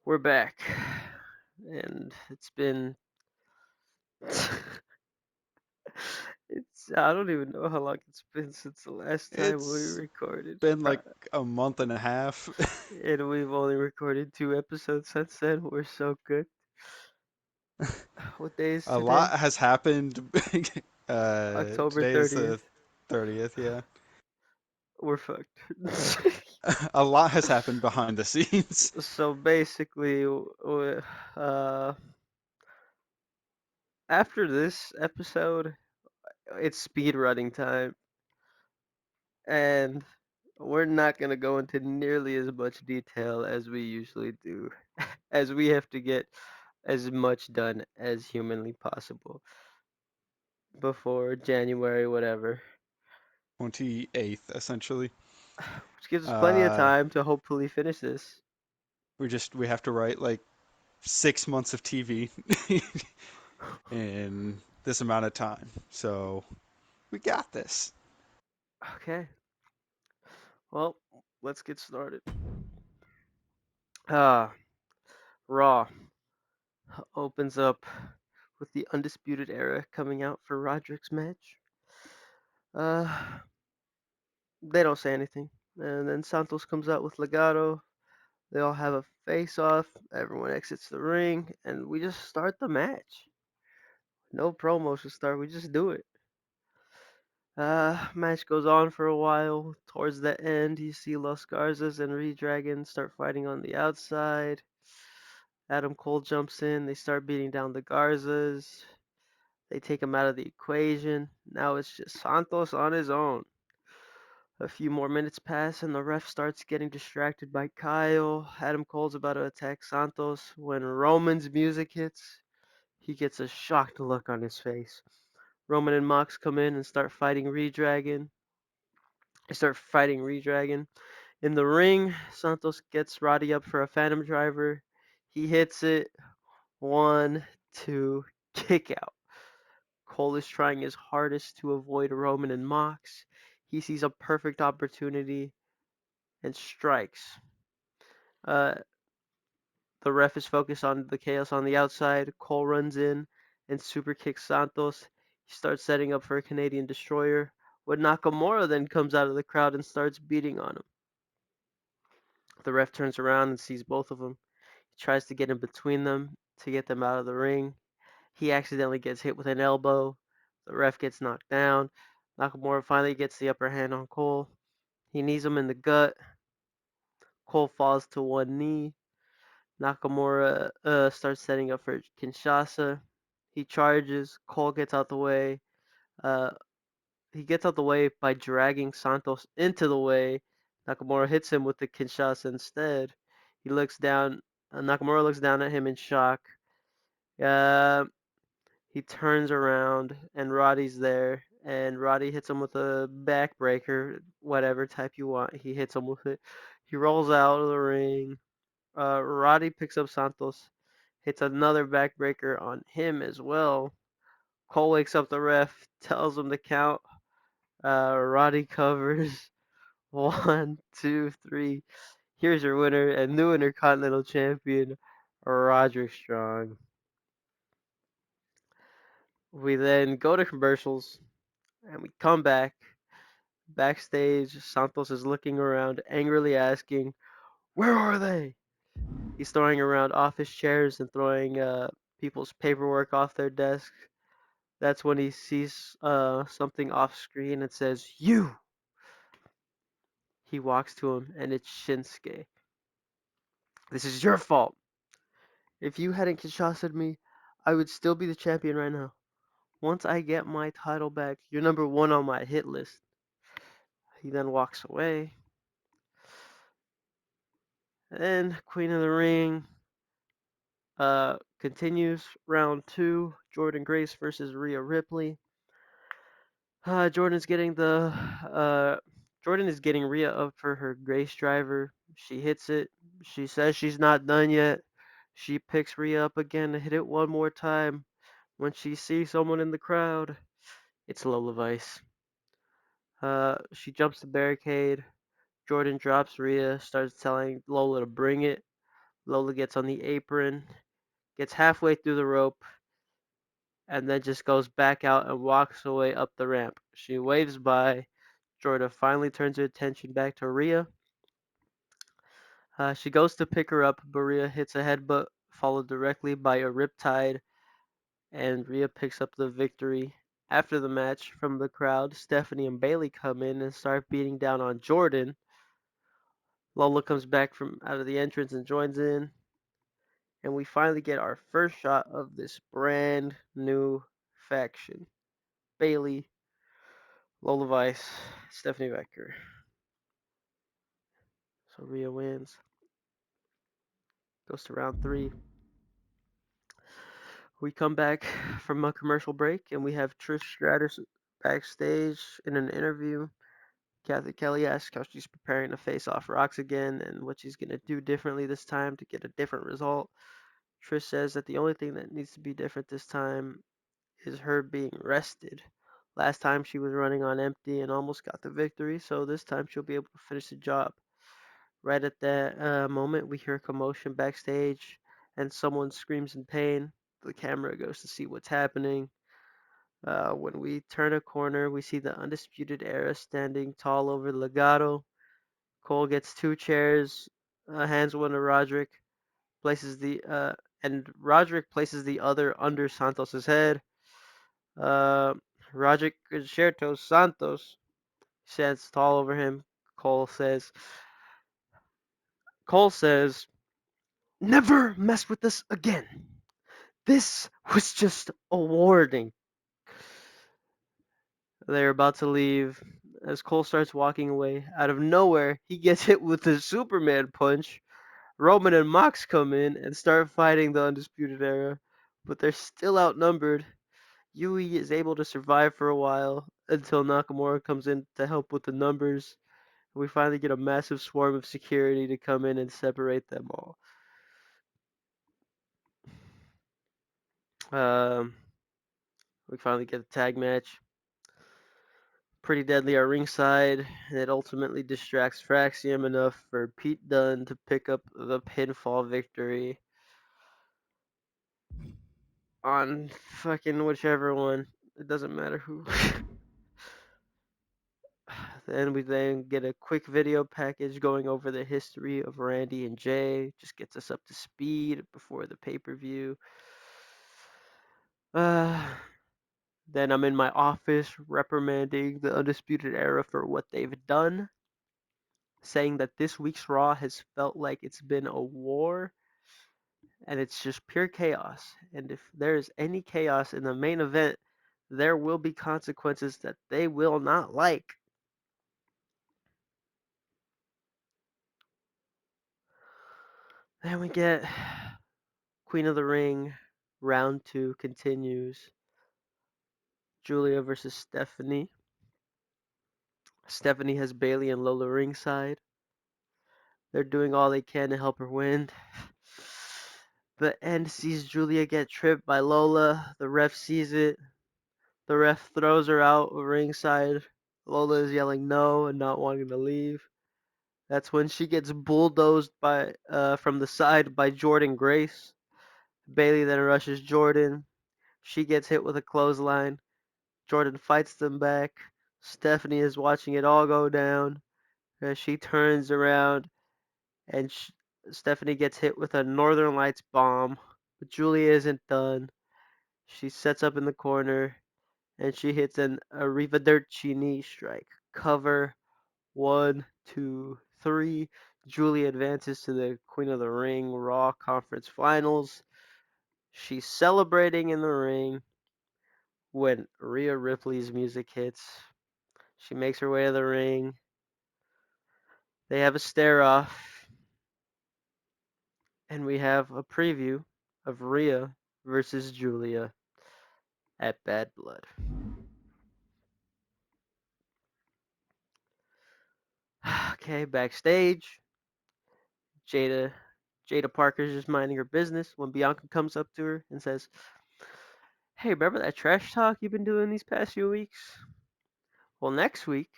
We're back, and it's been it's I don't even know how long it's been since the last time we It's recorded. been like a month and a half. And we've only recorded 2 episodes since then. We're so good. What day is A lot today? has happened. October Today is the 30th. 30th, yeah. We're fucked. A lot has happened behind the scenes. So basically, uh, after this episode, it's speed running time, and we're not going to go into nearly as much detail as we usually do, as we have to get as much done as humanly possible before January, whatever, 28th, essentially. which gives us plenty of Uh, time to hopefully finish this. we have to write like 6 months of TV in this amount of time. So we got this. Okay, well, let's get started. Uh, Raw opens up with the Undisputed Era coming out for Roderick's match. Uh, they don't say anything. And then Santos comes out with Legado. They all have a face off. Everyone exits the ring, and we just start the match. No promos to start. We just do it. Match goes on for a while. Towards the end, you see Los Garzas and Redragon start fighting on the outside. Adam Cole jumps in. They start beating down the Garzas. They take him out of the equation. Now it's just Santos on his own. A few more minutes pass, and the ref starts getting distracted by Kyle. Adam Cole's about to attack Santos when Roman's music hits. He gets a shocked look on his face. Roman and Mox come in and start fighting Redragon. They start fighting Redragon. In the ring, Santos gets Roddy up for a Phantom Driver. He hits it. 1, 2, kick out. Cole is trying his hardest to avoid Roman and Mox. He sees a perfect opportunity and strikes. Uh, the ref is focused on the chaos on the outside. Cole runs in and super kicks Santos. He starts setting up for a Canadian destroyer. When Nakamura then comes out of the crowd and starts beating on him. The ref turns around and sees both of them. He tries to get in between them to get them out of the ring. He accidentally gets hit with an elbow. The ref gets knocked down. Nakamura finally gets the upper hand on Cole. He knees him in the gut. Cole falls to one knee. Nakamura starts setting up for Kinshasa. He charges. Cole gets out the way. Uh, he gets out the way by dragging Santos into the way. Nakamura hits him with the Kinshasa instead. He looks down. Nakamura looks down at him in shock. Uh, he turns around and Roddy's there. And Roddy hits him with a backbreaker, whatever type you want. He hits him with it. He rolls out of the ring. Roddy picks up Santos, hits another backbreaker on him as well. Cole wakes up the ref, tells him to count. Roddy covers. 1, 2, 3. Here's your winner and new Intercontinental Champion, Roderick Strong. We then go to commercials and we come back. Backstage, Santos is looking around, angrily asking, "Where are they?" He's throwing around office chairs and throwing people's paperwork off their desks. That's when he sees something off screen and says, "You!" He walks to him, and it's Shinsuke. "This is your fault. If you hadn't Kinshasa'd me, I would still be the champion right now. Once I get my title back, you're number one on my hit list." He then walks away. And Queen of the Ring continues round two. Jordan Grace versus Rhea Ripley. Jordan's getting the Jordan is getting Rhea up for her Grace driver. She hits it. She says she's not done yet. She picks Rhea up again to hit it one more time. When she sees someone in the crowd, it's Lola Vice. She jumps the barricade. Jordan drops Rhea, starts telling Lola to bring it. Lola gets on the apron, gets halfway through the rope, and then just goes back out and walks away up the ramp. She waves by. Jordan finally turns her attention back to Rhea. She goes to pick her up, but Rhea hits a headbutt, followed directly by a riptide, and Rhea picks up the victory. After the match, from the crowd, Stephanie and Bailey come in and start beating down on Jordan. Lola comes back from out of the entrance and joins in, and we finally get our first shot of this brand new faction. Bailey, Lola Vice, Stephanie Becker. So Rhea wins. Goes to round three. We come back from a commercial break and we have Trish Stratus backstage in an interview. Kathy Kelly asks how she's preparing to face off Rox again and what she's going to do differently this time to get a different result. Trish says that the only thing that needs to be different this time is her being rested. Last time she was running on empty and almost got the victory, so this time she'll be able to finish the job. Right at that moment, we hear commotion backstage and someone screams in pain. The camera goes to see what's happening. When we turn a corner, we see the Undisputed Era standing tall over Legato. Cole gets two chairs, hands one to Roderick, places the and Roderick places the other under Santos's head. Uh, Roderick Concerto Santos stands tall over him. Cole says, Cole says, "Never mess with us again. This was just a warning." They're about to leave. As Cole starts walking away, out of nowhere, he gets hit with a Superman punch. Roman and Mox come in and start fighting the Undisputed Era, but they're still outnumbered. Yui is able to survive for a while until Nakamura comes in to help with the numbers. We finally get a massive swarm of security to come in and separate them all. Um, we finally get a tag match. Pretty Deadly are ringside, and it ultimately distracts Fraxium enough for Pete Dunne to pick up the pinfall victory on fucking whichever one. It doesn't matter who. Then we get a quick video package going over the history of Randy and Jay. Just gets us up to speed before the pay-per-view. Uh, then I'm in my office reprimanding the Undisputed Era for what they've done, saying that this week's Raw has felt like it's been a war and it's just pure chaos. And if there is any chaos in the main event, there will be consequences that they will not like. Then we get Queen of the Ring, round two continues. Julia versus Stephanie. Stephanie has Bailey and Lola ringside. They're doing all they can to help her win. The end sees Julia get tripped by Lola. The ref sees it. The ref throws her out of ringside. Lola is yelling no and not wanting to leave. That's when she gets bulldozed by from the side by Jordan Grace. Bailey then rushes Jordan. She gets hit with a clothesline. Jordan fights them back. Stephanie is watching it all go down as she turns around and Stephanie gets hit with a Northern Lights bomb. But Julia isn't done. She sets up in the corner and she hits an Arrivederci knee strike. Cover. 1, 2, 3. Julia advances to the Queen of the Ring Raw Conference Finals. She's celebrating in the ring when Rhea Ripley's music hits. She makes her way to the ring. They have a stare off, and we have a preview of Rhea versus Julia at Bad Blood. Okay, backstage, Jada Jada Parker's just minding her business when Bianca comes up to her and says, "Hey, remember that trash talk you've been doing these past few weeks? Well, next week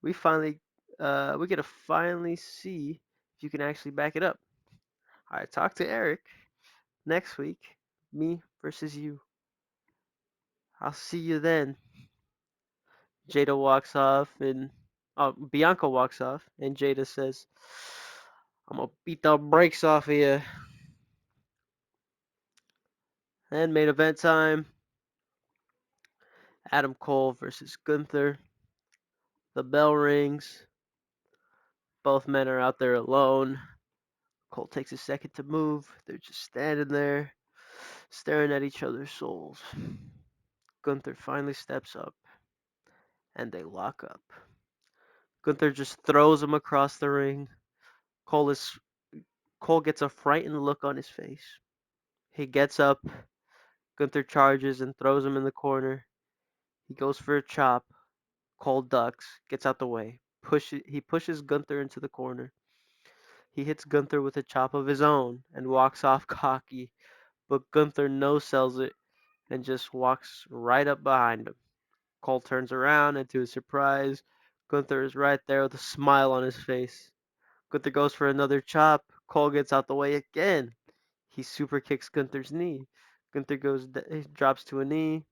we get to finally see if you can actually back it up. I talk to Eric next week. Me versus you. I'll see you then. Jada walks off and Bianca walks off and Jada says, I'm gonna beat the brakes off of you. And main event time. Adam Cole versus Gunther. The bell rings. Both men are out there alone. Cole takes a second to move. They're just standing there, staring at each other's souls. Gunther finally steps up, and they lock up. Gunther just throws him across the ring. Cole is Cole gets a frightened look on his face. He gets up. Gunther charges and throws him in the corner. He goes for a chop. Cole ducks, gets out the way. He pushes Gunther into the corner. He hits Gunther with a chop of his own and walks off cocky, but Gunther no-sells it and just walks right up behind him. Cole turns around and to his surprise, Gunther is right there with a smile on his face. Gunther goes for another chop. Cole gets out the way again. He super kicks Gunther's knee. Gunther he drops to a knee.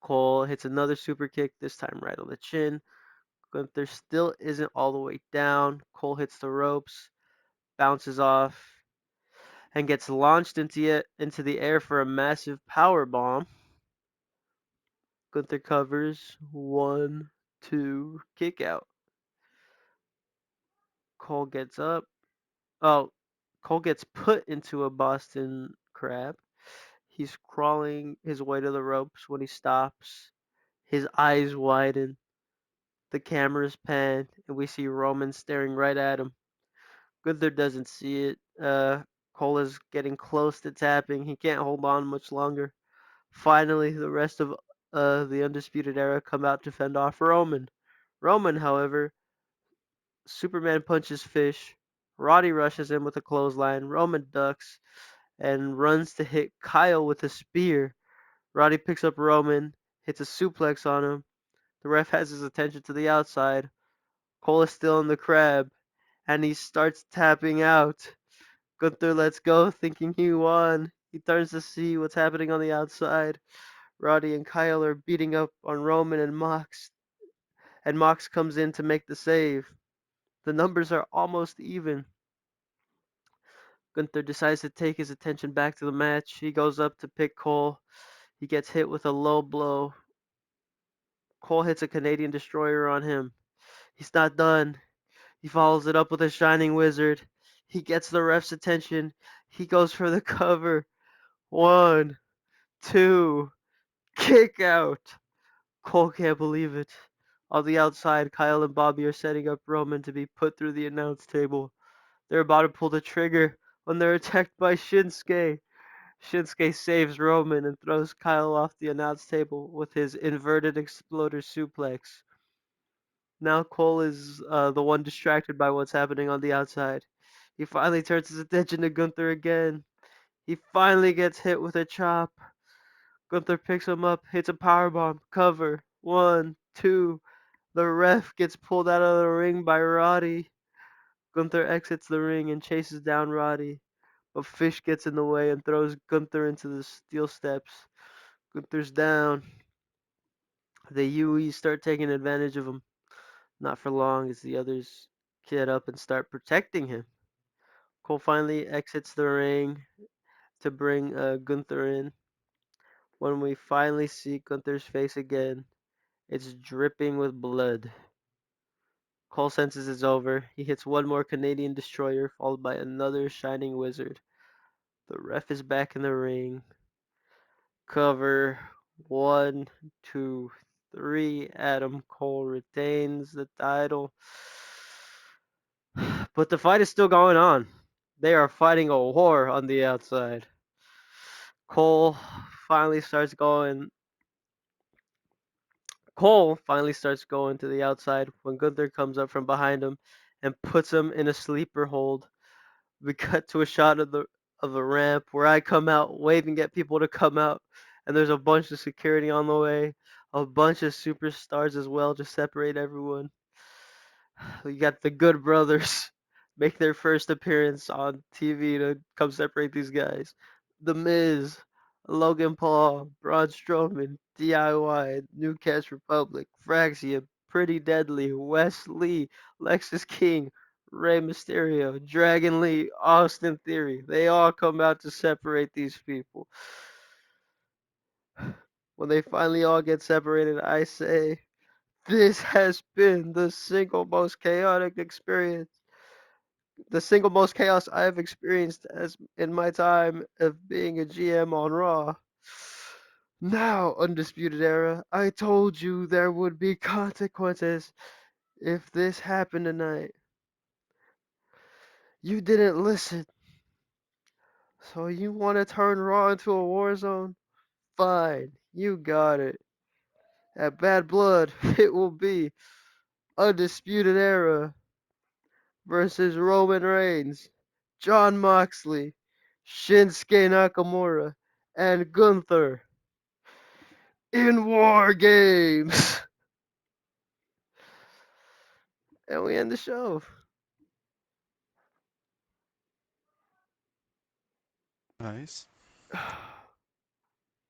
Cole hits another super kick, this time right on the chin. Gunther still isn't all the way down. Cole hits the ropes, bounces off, and gets launched into the air for a massive power bomb. Gunther covers. 1, 2, kick out. Cole gets up. Oh, Cole gets put into a Boston Crab. He's crawling his way to the ropes when he stops. His eyes widen. The cameras pan, and we see Roman staring right at him. Gunther doesn't see it. Cole is getting close to tapping. He can't hold on much longer. Finally, the rest of the Undisputed Era come out to fend off Roman. Roman, however, Superman punches Fish. Roddy rushes in with a clothesline. Roman ducks and runs to hit Kyle with a spear. Roddy picks up Roman, hits a suplex on him. The ref has his attention to the outside. Cole is still in the crab, and he starts tapping out. Gunther lets go, thinking he won. He turns to see what's happening on the outside. Roddy and Kyle are beating up on Roman and Mox comes in to make the save. The numbers are almost even. Gunther decides to take his attention back to the match. He goes up to pick Cole. He gets hit with a low blow. Cole hits a Canadian destroyer on him. He's not done. He follows it up with a shining wizard. He gets the ref's attention. He goes for the cover. 1, 2, kick out. Cole can't believe it. On the outside, Kyle and Bobby are setting up Roman to be put through the announce table. They're about to pull the trigger when they're attacked by Shinsuke. Shinsuke saves Roman and throws Kyle off the announce table with his inverted exploder suplex. Now Cole is the one distracted by what's happening on the outside. He finally turns his attention to Gunther again. He finally gets hit with a chop. Gunther picks him up, hits a powerbomb, cover. 1, 2. The ref gets pulled out of the ring by Roddy. Gunther exits the ring and chases down Roddy, but Fish gets in the way and throws Gunther into the steel steps. Gunther's down. The UE start taking advantage of him. Not for long as the others get up and start protecting him. Cole finally exits the ring to bring Gunther in. When we finally see Gunther's face again, it's dripping with blood. Cole senses it's over. He hits one more Canadian destroyer, followed by another shining wizard. The ref is back in the ring. Cover. 1, 2, 3. Adam Cole retains the title. But the fight is still going on. They are fighting a war on the outside. Cole finally starts going. Cole finally starts going to the outside when Gunther comes up from behind him and puts him in a sleeper hold. We cut to a shot of a ramp where I come out waving at people to come out, and there's a bunch of security on the way, a bunch of superstars as well to separate everyone. You got the Good Brothers, make their first appearance on TV to come separate these guys. The Miz, Logan Paul, Braun Strowman, DIY, New Cash Republic, Fraxia, Pretty Deadly, Wes Lee, Lexus King, Rey Mysterio, Dragon Lee, Austin Theory. They all come out to separate these people. When they finally all get separated, I say, this has been the single most chaotic experience, the single most chaos I have experienced as in my time of being a GM on Raw. Now, Undisputed Era, I told you there would be consequences if this happened tonight. You didn't listen. So you want to turn Raw into a war zone? Fine, you got it. At Bad Blood, it will be Undisputed Era versus Roman Reigns, Jon Moxley, Shinsuke Nakamura, and Gunther in War Games. And we end the show. Nice.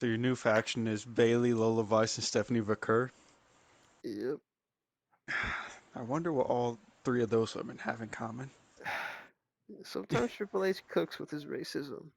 So your new faction is Bailey, Lola Vice, and Stephanie Vaquer. Yep. I wonder what all three of those women have in common. Sometimes Triple H cooks with his racism.